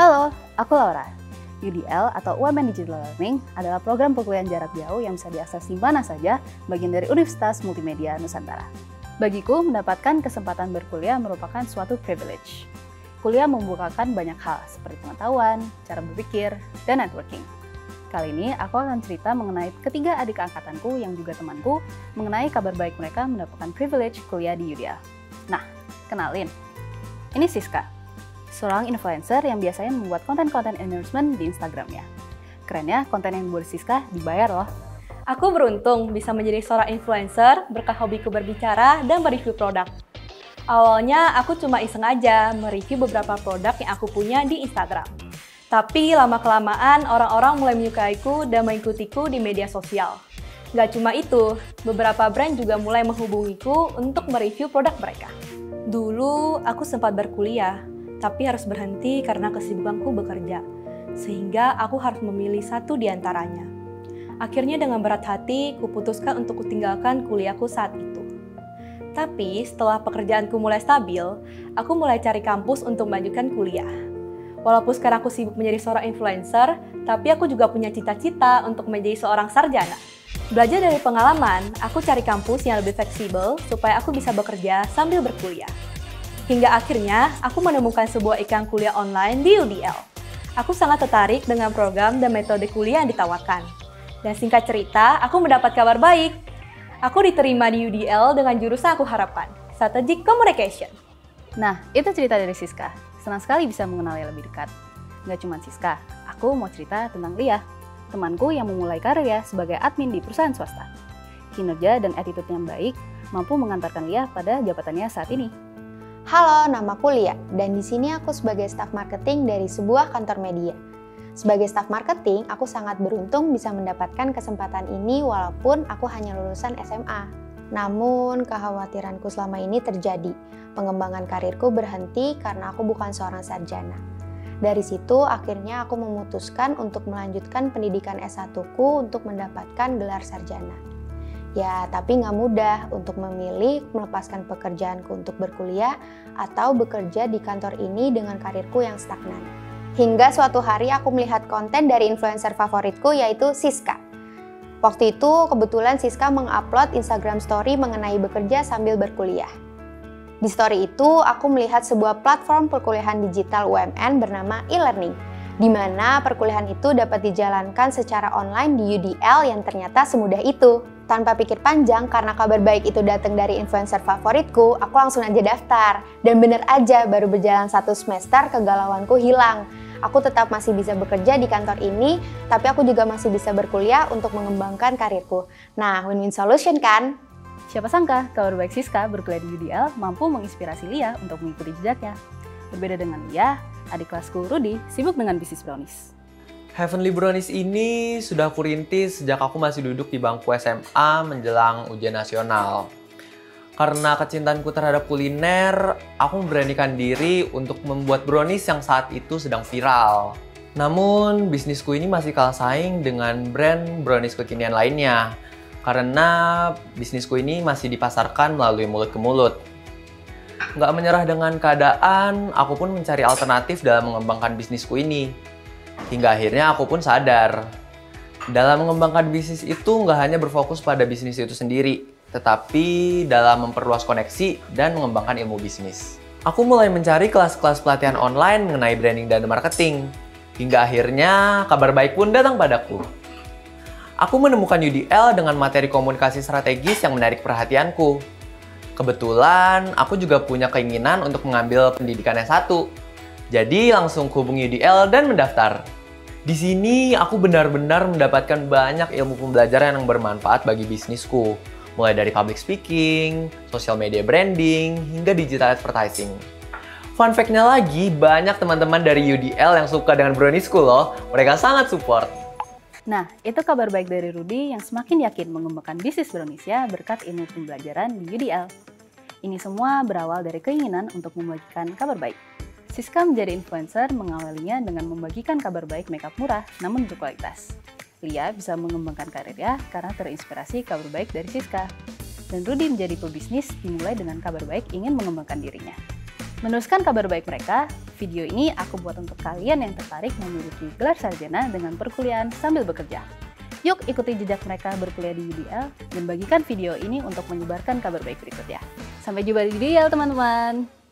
Halo, aku Laura. UDL atau UMN Digital Learning adalah program perkuliahan jarak jauh yang bisa diakses di mana saja, bagian dari Universitas Multimedia Nusantara. Bagiku, mendapatkan kesempatan berkuliah merupakan suatu privilege. Kuliah membukakan banyak hal seperti pengetahuan, cara berpikir, dan networking. Kali ini aku akan cerita mengenai ketiga adik angkatanku yang juga temanku mengenai kabar baik mereka mendapatkan privilege kuliah di UDL. Nah, kenalin. Ini Siska, seorang influencer yang biasanya membuat konten-konten endorsement di Instagramnya. Kerennya, konten yang dibuat Siska dibayar loh. Aku beruntung bisa menjadi seorang influencer berkat hobiku berbicara dan mereview produk. Awalnya aku cuma iseng aja mereview beberapa produk yang aku punya di Instagram. Tapi lama-kelamaan orang-orang mulai menyukaiku dan mengikutiku di media sosial. Gak cuma itu, beberapa brand juga mulai menghubungiku untuk mereview produk mereka. Dulu aku sempat berkuliah, tapi harus berhenti karena kesibukanku bekerja, sehingga aku harus memilih satu di antaranya. Akhirnya dengan berat hati, kuputuskan untuk kutinggalkan kuliahku saat itu. Tapi setelah pekerjaanku mulai stabil, aku mulai cari kampus untuk melanjutkan kuliah. Walaupun sekarang aku sibuk menjadi seorang influencer, tapi aku juga punya cita-cita untuk menjadi seorang sarjana. Belajar dari pengalaman, aku cari kampus yang lebih fleksibel supaya aku bisa bekerja sambil berkuliah. Hingga akhirnya, aku menemukan sebuah iklan kuliah online di UDL. Aku sangat tertarik dengan program dan metode kuliah yang ditawarkan. Dan singkat cerita, aku mendapat kabar baik. Aku diterima di UDL dengan jurusan aku harapkan, Strategic Communication. Nah, itu cerita dari Siska. Senang sekali bisa mengenalnya lebih dekat. Nggak cuma Siska, aku mau cerita tentang Lia, temanku yang memulai karirnya sebagai admin di perusahaan swasta. Kinerja dan attitude yang baik mampu mengantarkan Lia pada jabatannya saat ini. Halo, namaku Lia, dan di sini aku sebagai staf marketing dari sebuah kantor media. Sebagai staf marketing, aku sangat beruntung bisa mendapatkan kesempatan ini walaupun aku hanya lulusan SMA. Namun, kekhawatiranku selama ini terjadi. Pengembangan karirku berhenti karena aku bukan seorang sarjana. Dari situ, akhirnya aku memutuskan untuk melanjutkan pendidikan S1-ku untuk mendapatkan gelar sarjana. Ya, tapi nggak mudah untuk memilih melepaskan pekerjaanku untuk berkuliah atau bekerja di kantor ini dengan karirku yang stagnan. Hingga suatu hari aku melihat konten dari influencer favoritku yaitu Siska. Waktu itu kebetulan Siska mengupload Instagram story mengenai bekerja sambil berkuliah. Di story itu aku melihat sebuah platform perkuliahan digital UMN bernama e-learning, di mana perkuliahan itu dapat dijalankan secara online di UDL yang ternyata semudah itu. Tanpa pikir panjang, karena kabar baik itu datang dari influencer favoritku, aku langsung aja daftar. Dan bener aja, baru berjalan 1 semester kegalauanku hilang. Aku tetap masih bisa bekerja di kantor ini, tapi aku juga masih bisa berkuliah untuk mengembangkan karirku. Nah, win-win solution kan? Siapa sangka, kabar baik Siska berkuliah di UDL mampu menginspirasi Lia untuk mengikuti jejaknya. Berbeda dengan Lia, adik kelasku Rudy sibuk dengan bisnis brownies. Heavenly Brownies ini sudah aku rintis sejak aku masih duduk di bangku SMA menjelang ujian nasional. Karena kecintaanku terhadap kuliner, aku memberanikan diri untuk membuat brownies yang saat itu sedang viral. Namun, bisnisku ini masih kalah saing dengan brand brownies kekinian lainnya. Karena bisnisku ini masih dipasarkan melalui mulut ke mulut. Nggak menyerah dengan keadaan, aku pun mencari alternatif dalam mengembangkan bisnisku ini. Hingga akhirnya aku pun sadar, dalam mengembangkan bisnis itu nggak hanya berfokus pada bisnis itu sendiri, tetapi dalam memperluas koneksi dan mengembangkan ilmu bisnis. Aku mulai mencari kelas-kelas pelatihan online mengenai branding dan marketing. Hingga akhirnya kabar baik pun datang padaku. Aku menemukan UDL dengan materi komunikasi strategis yang menarik perhatianku. Kebetulan, aku juga punya keinginan untuk mengambil pendidikan S1. Jadi langsung hubungi UDL dan mendaftar. Di sini aku benar-benar mendapatkan banyak ilmu pembelajaran yang bermanfaat bagi bisnisku. Mulai dari public speaking, social media branding, hingga digital advertising. Fun fact-nya lagi, banyak teman-teman dari UDL yang suka dengan browniesku loh. Mereka sangat support. Nah, itu kabar baik dari Rudy yang semakin yakin mengembangkan bisnis browniesnya berkat ilmu pembelajaran di UDL. Ini semua berawal dari keinginan untuk membagikan kabar baik. Siska menjadi influencer mengawalinya dengan membagikan kabar baik makeup murah namun berkualitas. Lia bisa mengembangkan karirnya karena terinspirasi kabar baik dari Siska. Dan Rudy menjadi pebisnis dimulai dengan kabar baik ingin mengembangkan dirinya. Meneruskan kabar baik mereka, Video ini aku buat untuk kalian yang tertarik memiliki gelar sarjana dengan perkuliahan sambil bekerja. Yuk ikuti jejak mereka berkuliah di UDL dan bagikan video ini untuk menyebarkan kabar baik berikutnya. Sampai jumpa di UDL teman-teman!